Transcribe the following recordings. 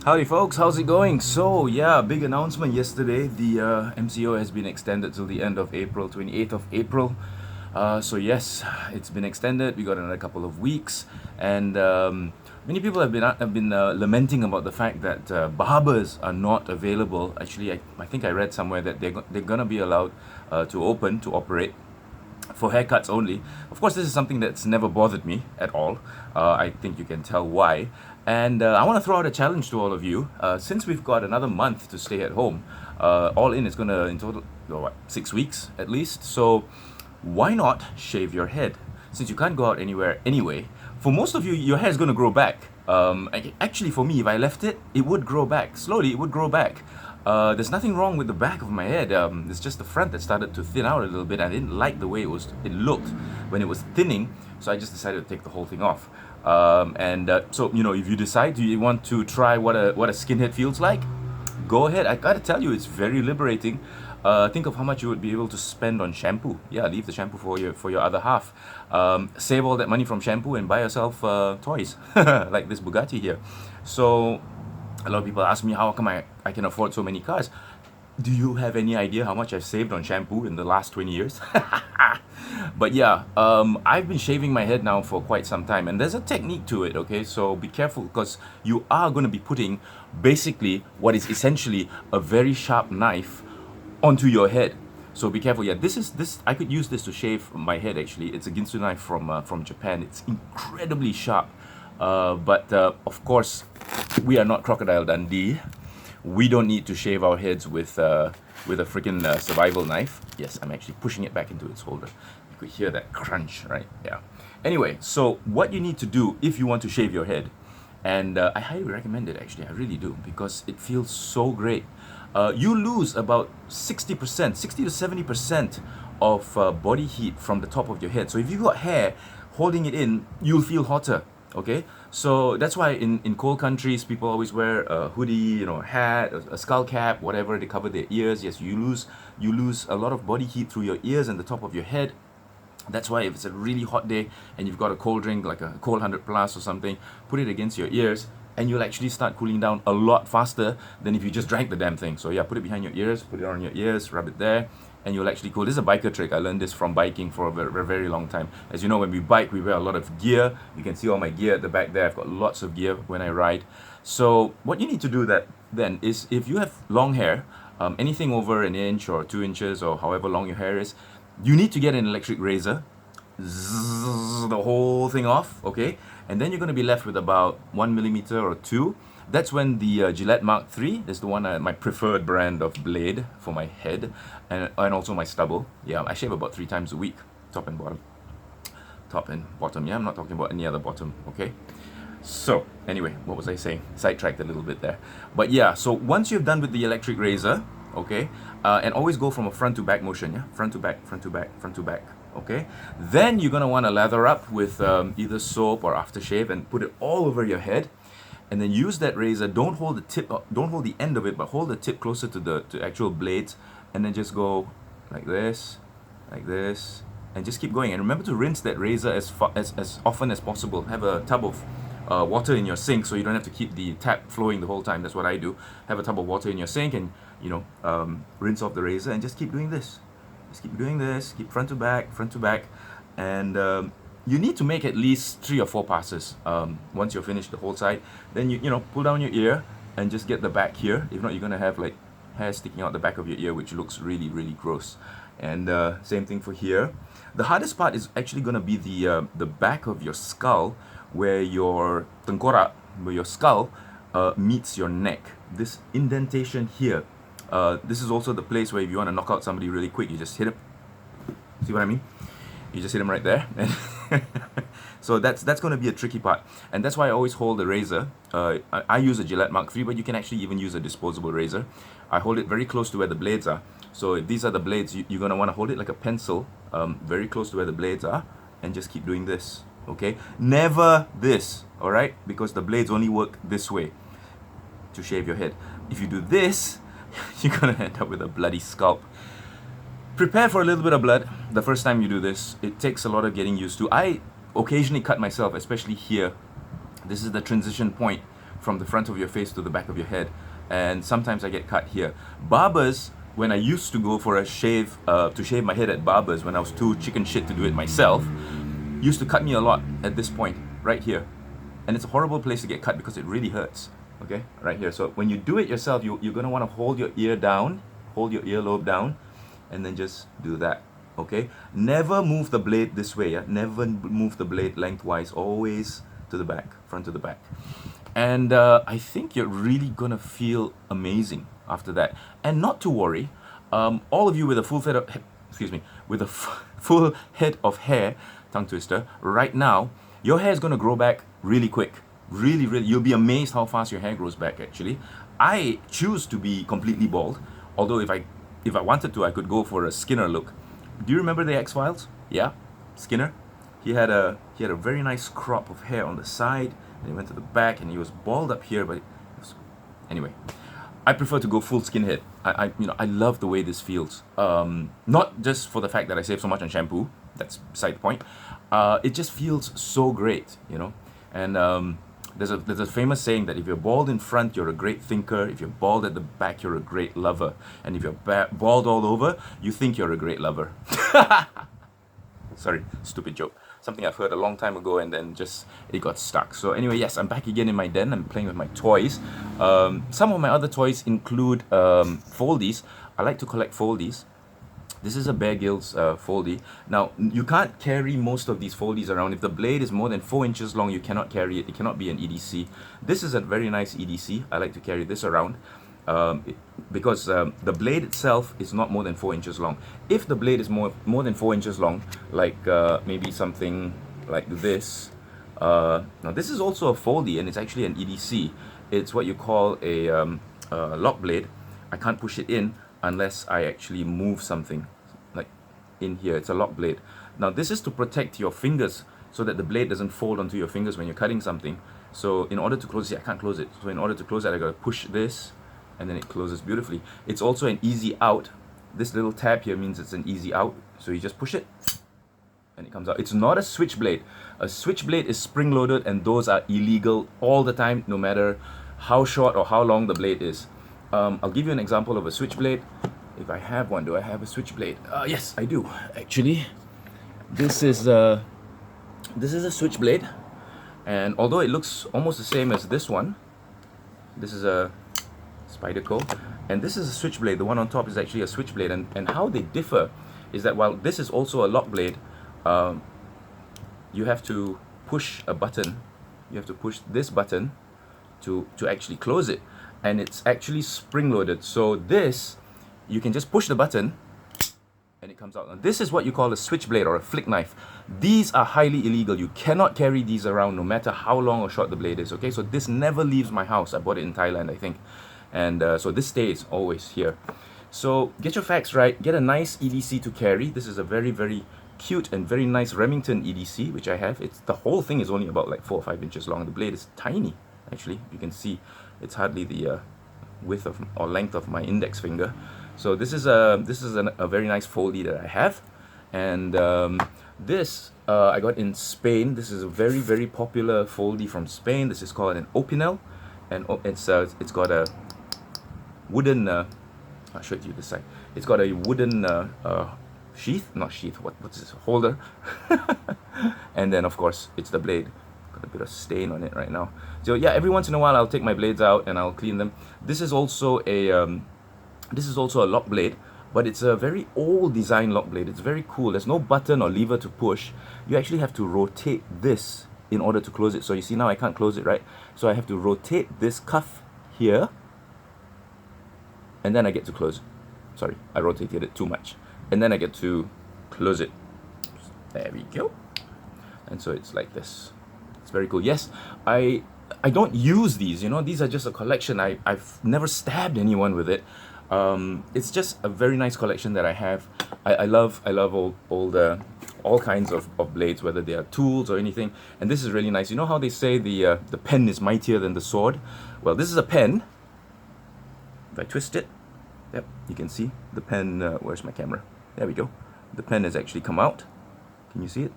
Howdy folks, how's it going? So yeah, big announcement yesterday. The MCO has been extended till the end of April, 28th of April. So yes, it's been extended. We got another couple of weeks, and many people have been lamenting about the fact that barbers are not available. Actually, I think I read somewhere that they're gonna be allowed to operate for haircuts only. Of course, this is something that's never bothered me at all. I think you can tell why. And I want to throw out a challenge to all of you. Since we've got another month to stay at home, all in, it's going to, in total, what, 6 weeks at least. So why not shave your head? Since you can't go out anywhere anyway, for most of you, your hair is going to grow back. Actually, for me, if I left it, it would grow back. Slowly, it would grow back. There's nothing wrong with the back of my head. It's just the front that started to thin out a little bit. I didn't like the way it looked when it was thinning, so I just decided to take the whole thing off. So if you decide you want to try what a skinhead feels like, go ahead. I gotta tell you, it's very liberating. Think of how much you would be able to spend on shampoo. Yeah, leave the shampoo for your other half. Save all that money from shampoo and buy yourself toys like this Bugatti here. So a lot of people ask me, how come I can afford so many cars? Do you have any idea how much I've saved on shampoo in the last 20 years? But yeah, I've been shaving my head now for quite some time, and there's a technique to it, okay? So be careful, because you are going to be putting basically what is essentially a very sharp knife onto your head. So be careful. Yeah, this. I could use this to shave my head. Actually, it's a Ginsu knife from Japan. It's incredibly sharp. But of course, we are not Crocodile Dundee. We don't need to shave our heads with a freaking survival knife. Yes, I'm actually pushing it back into its holder. You could hear that crunch, right? Yeah. Anyway, so what you need to do if you want to shave your head, and I highly recommend it, actually, I really do, because it feels so great. You lose about 60%, 60 to 70% of body heat from the top of your head. So if you've got hair holding it in, you'll feel hotter. Okay, so that's why in cold countries people always wear a hoodie, hat, a skull cap, whatever. They cover their ears. Yes, you lose a lot of body heat through your ears and the top of your head. That's why if it's a really hot day and you've got a cold drink like a cold 100 plus or something, put it against your ears, and you'll actually start cooling down a lot faster than if you just drank the damn thing. So yeah, put it behind your ears, put it on your ears, rub it there, and you'll actually cool. This is a biker trick. I learned this from biking for a very, very long time. As you know, when we bike, we wear a lot of gear. You can see all my gear at the back there. I've got lots of gear when I ride. So what you need to do then is, if you have long hair, anything over an inch or 2 inches or however long your hair is, you need to get an electric razor, the whole thing off, okay? And then you're going to be left with about 1 millimeter or 2. That's when the Gillette Mark III is the one, my preferred brand of blade for my head, and also my stubble. Yeah, I shave about 3 times a week, top and bottom. Top and bottom, yeah, I'm not talking about any other bottom, okay? So, anyway, what was I saying? Sidetracked a little bit there. But yeah, so once you're done with the electric razor, okay, and always go from a front to back motion, yeah? Front to back, front to back, front to back, okay? Then you're gonna wanna lather up with either soap or aftershave and put it all over your head. And then use that razor. Don't hold the tip, don't hold the end of it, but hold the tip closer to the actual blades, and then just go like this, and just keep going. And remember to rinse that razor as often as possible. Have a tub of water in your sink, so you don't have to keep the tap flowing the whole time. That's what I do. Have a tub of water in your sink, and rinse off the razor, and just keep doing this. Just keep doing this. Keep front to back, and you need to make at least 3 or 4 passes once you're finished the whole side. Then you pull down your ear and just get the back here. If not, you're gonna have like hair sticking out the back of your ear, which looks really, really gross. And same thing for here. The hardest part is actually gonna be the back of your skull, where your tengkorak, where your skull meets your neck. This indentation here. This is also the place where if you want to knock out somebody really quick, you just hit him. See what I mean? You just hit him right there. So that's going to be a tricky part, and that's why I always hold the razor. I use a Gillette Mark III, but you can actually even use a disposable razor. I hold it very close to where the blades are. So if these are the blades, you're going to want to hold it like a pencil, very close to where the blades are, and just keep doing this, okay? Never this, all right? Because the blades only work this way to shave your head. If you do this, you're going to end up with a bloody scalp. Prepare for a little bit of blood the first time you do this. It takes a lot of getting used to. I occasionally cut myself, especially here. This is the transition point from the front of your face to the back of your head, and sometimes I get cut here. Barbers, when I used to go for a shave, to shave my head at barbers when I was too chicken shit to do it myself, used to cut me a lot at this point, right here. And it's a horrible place to get cut because it really hurts, okay? Right here. So when you do it yourself, you're gonna wanna hold your ear down, hold your earlobe down, and then just do that, okay? Never move the blade this way, yeah? Never move the blade lengthwise, always to the back, front to the back. And I think you're really gonna feel amazing after that. And not to worry, all of you with a full head of, with a full head of hair, tongue twister, right now, your hair is gonna grow back really quick. Really, you'll be amazed how fast your hair grows back actually. I choose to be completely bald, although if I wanted to, I could go for a Skinner look. Do you remember the X-Files? Yeah, Skinner. He had a very nice crop of hair on the side, and he went to the back, and he was bald up here. But anyway, I prefer to go full skinhead. I love the way this feels. Not just for the fact that I save so much on shampoo. That's beside the point. It just feels so great, you know. And there's a famous saying that if you're bald in front, you're a great thinker. If you're bald at the back, you're a great lover. And if you're bald all over, you think you're a great lover. Sorry, stupid joke. Something I've heard a long time ago, and then just it got stuck. So anyway, yes, I'm back again in my den. I'm playing with my toys. Some of my other toys include Foleys. I like to collect Foleys. This is a Bear Grylls Foley. Now, you can't carry most of these Foleys around. If the blade is more than 4 inches long, you cannot carry it. It cannot be an EDC. This is a very nice EDC. I like to carry this around because the blade itself is not more than 4 inches long. If the blade is more than 4 inches long, like maybe something like this. Now, this is also a Foley, and it's actually an EDC. It's what you call a lock blade. I can't push it in unless I actually move something like in here. It's a lock blade. Now this is to protect your fingers so that the blade doesn't fold onto your fingers when you're cutting something. So in order to close it, I can't close it. So in order to close it, I gotta push this, and then it closes beautifully. It's also an easy out. This little tab here means it's an easy out. So you just push it and it comes out. It's not a switchblade. A switchblade is spring loaded, and those are illegal all the time, no matter how short or how long the blade is. I'll give you an example of a switchblade. If I have one, do I have a switchblade? Yes, I do actually. This is a switchblade, and although it looks almost the same as this one, this is a Spyderco, and this is a switchblade. The one on top is actually a switchblade, and how they differ is that while this is also a lock blade, you have to push a button. You have to push this button to actually close it. And it's actually spring loaded. So this, you can just push the button and it comes out. And this is what you call a switchblade or a flick knife. These are highly illegal. You cannot carry these around no matter how long or short the blade is, okay? So this never leaves my house. I bought it in Thailand, I think. And so this stays always here. So get your facts right. Get a nice EDC to carry. This is a very, very cute and very nice Remington EDC, which I have. The whole thing is only about like 4 or 5 inches long. The blade is tiny, actually. You can see. It's hardly the width of or length of my index finger. So this is a very nice Foley that I have, and this I got in Spain. This is a very, very popular Foley from Spain. This is called an Opinel, and it's got a wooden. I'll show it to you this side. It's got a wooden sheath, not sheath. What's this? Holder, and then of course it's the blade. Got a bit of stain on it right now. So yeah, every once in a while I'll take my blades out and I'll clean them. This is also a lock blade, but it's a very old design lock blade. It's very cool. There's no button or lever to push. You actually have to rotate this in order to close it. So you see now I can't close it, right? So I have to rotate this cuff here, and then I get to close it. Sorry, I rotated it too much. And then I get to close it. There we go. And so it's like this. It's very cool. Yes, I don't use these, you know, these are just a collection. I've never stabbed anyone with it. It's just a very nice collection that I have. I love all kinds of blades, whether they are tools or anything. And this is really nice. You know how they say the pen is mightier than the sword? Well, this is a pen. If I twist it, yep, you can see the pen. Where's my camera? There we go. The pen has actually come out. Can you see it?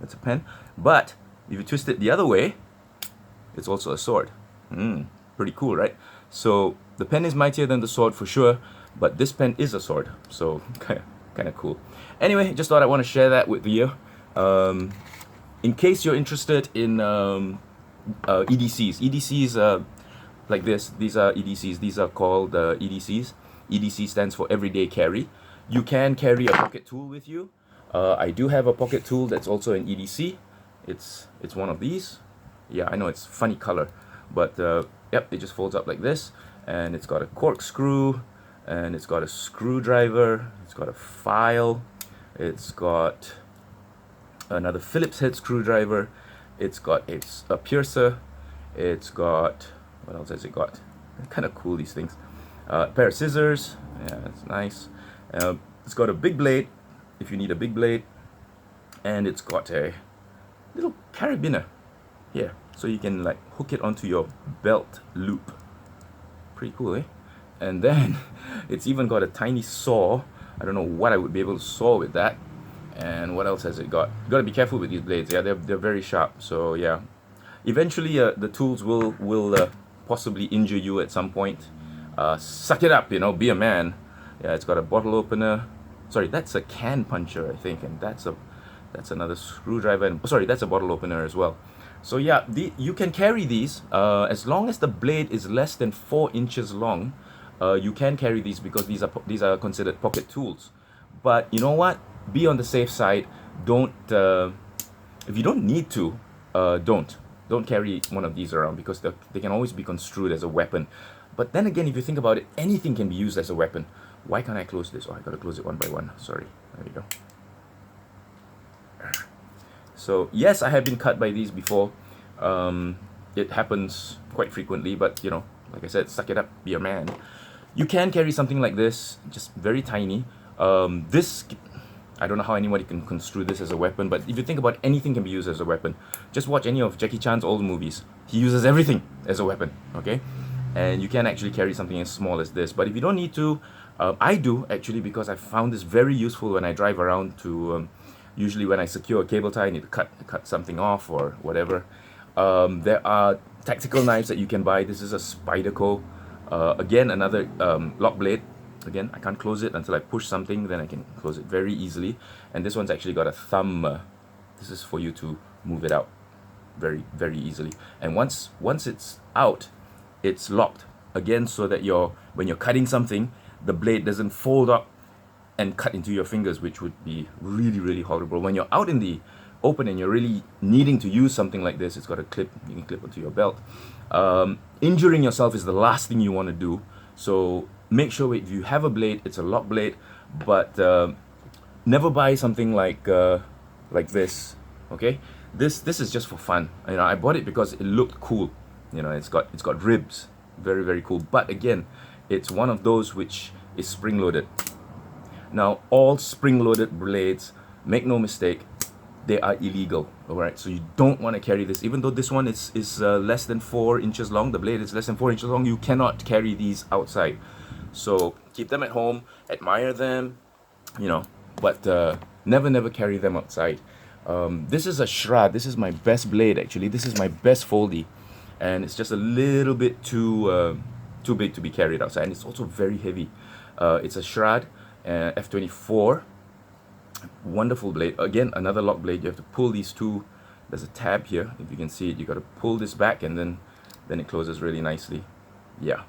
That's a pen. But if you twist it the other way, it's also a sword. Pretty cool, right? So the pen is mightier than the sword for sure, but this pen is a sword, so kind of cool. Anyway, just thought I want to share that with you. In case you're interested in EDCs, like this, these are EDCs. These are called EDCs. EDC stands for everyday carry. You can carry a pocket tool with you. I do have a pocket tool that's also an EDC. It's one of these. Yeah, I know it's funny color, but yep, it just folds up like this, and it's got a corkscrew, and it's got a screwdriver, it's got a file, it's got another Phillips head screwdriver, it's got a piercer, it's got, what else has it got? Kind of cool, these things. A pair of scissors, yeah, that's nice. It's got a big blade, if you need a big blade, and it's got a little carabiner here, so you can like hook it onto your belt loop. Pretty cool, eh? And then it's even got a tiny saw. I don't know what I would be able to saw with that. And what else has it got? You gotta be careful with these blades. Yeah, they're very sharp. So yeah, eventually the tools will possibly injure you at some point. Suck it up, you know, be a man. Yeah, it's got a bottle opener. Sorry, that's a can puncher, I think, and that's another screwdriver. And sorry, that's a bottle opener as well. So yeah, you can carry these as long as the blade is less than 4 inches long. You can carry these because these are considered pocket tools. But you know what? Be on the safe side. Don't if you don't need to, don't carry one of these around, because they can always be construed as a weapon. But then again, if you think about it, anything can be used as a weapon. Why can't I close this? Oh, I gotta close it one by one. Sorry. There we go. So yes, I have been cut by these before. It happens quite frequently, but you know, like I said, suck it up, be a man. You can carry something like this, just very tiny. This, I don't know how anybody can construe this as a weapon, but if you think about it, anything can be used as a weapon. Just watch any of Jackie Chan's old movies. He uses everything as a weapon, okay? And you can actually carry something as small as this. But if you don't need to, I do actually, because I found this very useful when I drive around to, usually when I secure a cable tie, I need to cut something off or whatever. There are tactical knives that you can buy. This is a Spyderco. Again, another lock blade. Again, I can't close it until I push something, then I can close it very easily. And this one's actually got a thumb. This is for you to move it out very, very easily. And once it's out, it's locked again, so that when you're cutting something, the blade doesn't fold up and cut into your fingers, which would be really, really horrible. When you're out in the open and you're really needing to use something like this, it's got a clip, you can clip onto your belt. Injuring yourself is the last thing you want to do. So make sure if you have a blade, it's a lock blade, but never buy something like this. Okay, this is just for fun. You know, I bought it because it looked cool. You know, it's got ribs, very, very cool. But again, it's one of those which is spring loaded. Now, all spring loaded blades, make no mistake, they are illegal. All right, so you don't want to carry this. Even though this one is less than 4 inches long, the blade is less than 4 inches long, you cannot carry these outside. So keep them at home, admire them, you know, but never carry them outside. This is a Shroud. This is my best blade, actually. This is my best Foley, and it's just a little bit too big to be carried outside, and it's also very heavy. It's a Shroud F24. Wonderful blade. Again, another lock blade. You have to pull these two. There's a tab here, if you can see it. You got to pull this back, and then it closes really nicely. Yeah,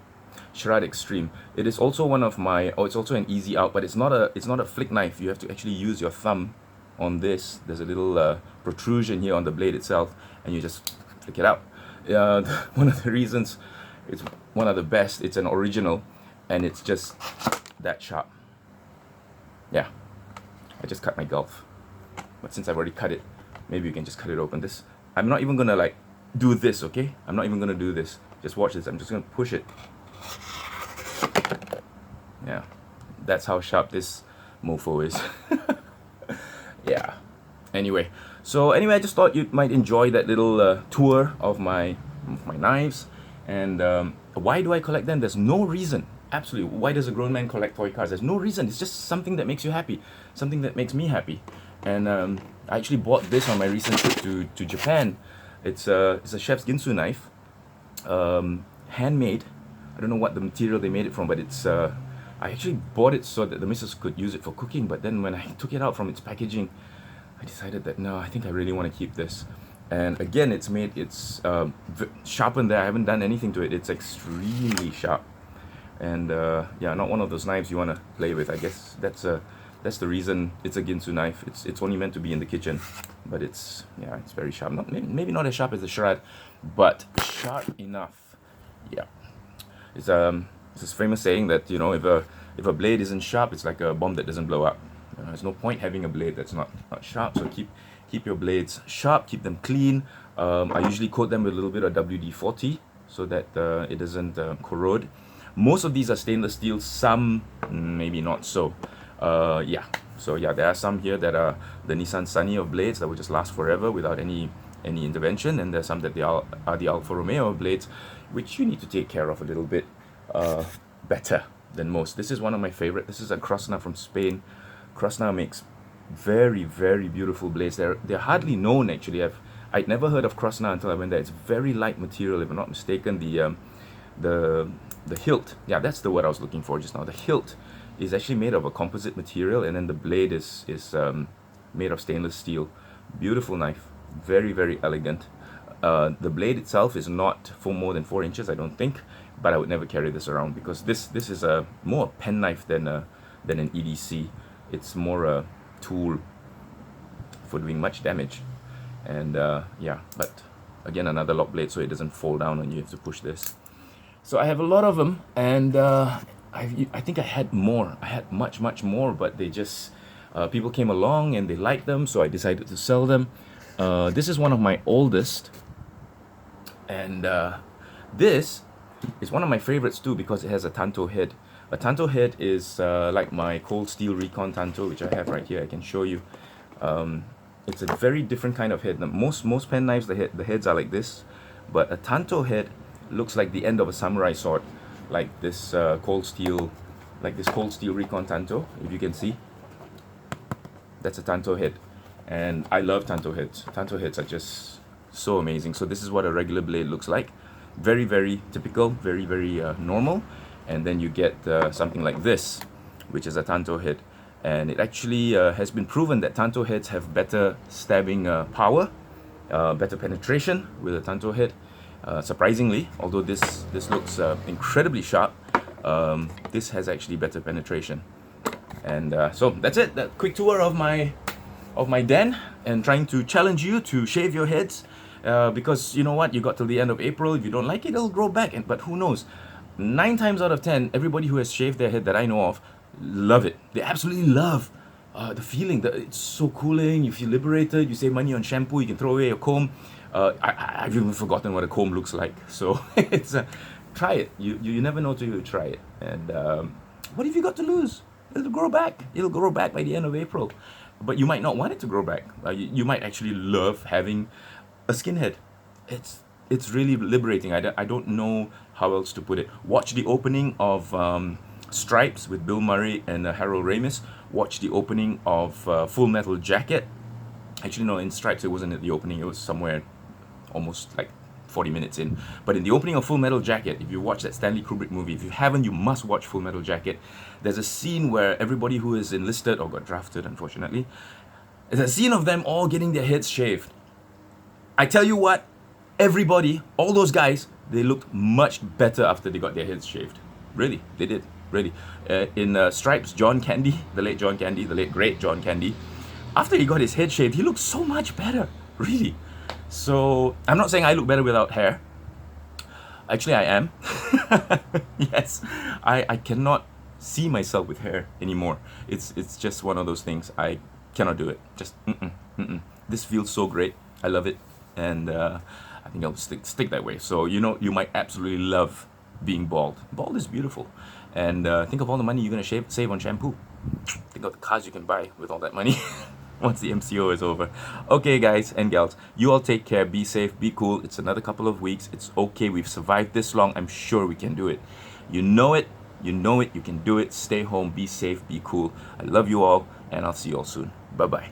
Shroud Extreme. It is also one of my. Oh, it's also an easy out, but it's not a flick knife. You have to actually use your thumb on this. There's a little protrusion here on the blade itself, and you just flick it out. One of the reasons it's one of the best. It's an original, and it's just that sharp. Yeah. I just cut my Gulf, but since I've already cut it, maybe you can just cut it open. This, I'm not even gonna like do this, okay? I'm not even gonna do this. Just watch this. I'm just gonna push it. Yeah, that's how sharp this mofo is. Yeah. Anyway, I just thought you might enjoy that little tour of my knives. And why do I collect them? There's no reason. Absolutely. Why does a grown man collect toy cars? There's no reason. It's just something that makes you happy, something that makes me happy. And I actually bought this on my recent trip to Japan. It's a chef's Ginsu knife. handmade. I don't know what the material they made it from, but it's I actually bought it so that the missus could use it for cooking, but then when I took it out from its packaging, I decided that no, I think I really want to keep this. And again, it's sharpened there. I haven't done anything to it. It's extremely sharp. And yeah, not one of those knives you want to play with. I guess that's the reason it's a Ginsu knife. It's only meant to be in the kitchen, but it's very sharp. Not maybe not as sharp as the Sharad, but sharp enough. Yeah, it's this famous saying that, you know, if a blade isn't sharp, it's like a bomb that doesn't blow up. There's no point having a blade that's not sharp. So keep your blades sharp, keep them clean. I usually coat them with a little bit of WD-40 so that it doesn't corrode. Most of these are stainless steel, some maybe not so. Yeah, so yeah, there are some here that are the Nissan Sunny of blades that will just last forever without any intervention, and there's some that they are the Alfa Romeo blades, which you need to take care of a little bit better than most. This is one of my favorite. This is a Crossnot from Spain. Crossnot makes very, very beautiful blades. They're hardly known actually. I'd never heard of Crossnot until I went there. It's very light material, if I'm not mistaken. The hilt, yeah, that's the word I was looking for just now. The hilt is actually made of a composite material, and then the blade is made of stainless steel. Beautiful knife, very, very elegant. The blade itself is not for more than 4 inches, I don't think, but I would never carry this around because this is more a pen knife than an EDC. It's more a tool for doing much damage. And yeah, but again, another lock blade so it doesn't fall down when you have to push this. So I have a lot of them, and I think I had more. I had much more, but they just people came along and they liked them, so I decided to sell them. This is one of my oldest, and this is one of my favorites too because it has a Tanto head. A Tanto head is like my cold steel Recon Tanto, which I have right here. I can show you. It's a very different kind of head. Now, most pen knives, the heads are like this, but a Tanto head looks like the end of a samurai sword, like this cold steel Recon Tanto. If you can see, that's a Tanto head, and I love Tanto heads. Tanto heads are just so amazing. So this is what a regular blade looks like. Very, very typical, very, very normal. And then you get something like this, which is a Tanto head. And it actually has been proven that Tanto heads have better stabbing power, better penetration with a Tanto head. Surprisingly, although this looks incredibly sharp, this has actually better penetration. And so that's it. That quick tour of my den, and trying to challenge you to shave your heads, because you know what, you got till the end of April. If you don't like it, it'll grow back. But who knows? 9 times out of 10, everybody who has shaved their head that I know of love it. They absolutely love the feeling that it's so cooling. You feel liberated. You save money on shampoo. You can throw away your comb. I've even forgotten what a comb looks like. So it's try it. You never know till you try it. And what have you got to lose? It'll grow back. It'll grow back by the end of April. But you might not want it to grow back. You might actually love having a skinhead. It's really liberating. I don't know how else to put it. Watch the opening of Stripes with Bill Murray and Harold Ramis. Watch the opening of Full Metal Jacket. Actually, no, in Stripes it wasn't at the opening. It was somewhere almost like 40 minutes in. But in the opening of Full Metal Jacket, if you watch that Stanley Kubrick movie, if you haven't, you must watch Full Metal Jacket. There's a scene where everybody who is enlisted, or got drafted unfortunately, there's a scene of them all getting their heads shaved. I tell you what, everybody, all those guys, they looked much better after they got their heads shaved. Really, they did. Really. In Stripes, John Candy, the late great John Candy, after he got his head shaved, he looked so much better. Really. So I'm not saying I look better without hair. Actually, I am. Yes, I cannot see myself with hair anymore. It's just one of those things. I cannot do it. Just This feels so great. I love it, and I think I'll stick that way. So you might absolutely love being bald. Bald is beautiful, and think of all the money you're gonna save on shampoo. Think of the cars you can buy with all that money. Once the MCO is over. Okay, guys and gals, you all take care, be safe, be cool. It's another couple of weeks. It's okay. We've survived this long. I'm sure we can do it. You know it. You know it. You can do it. Stay home, be safe, be cool. I love you all, and I'll see you all soon. Bye-bye.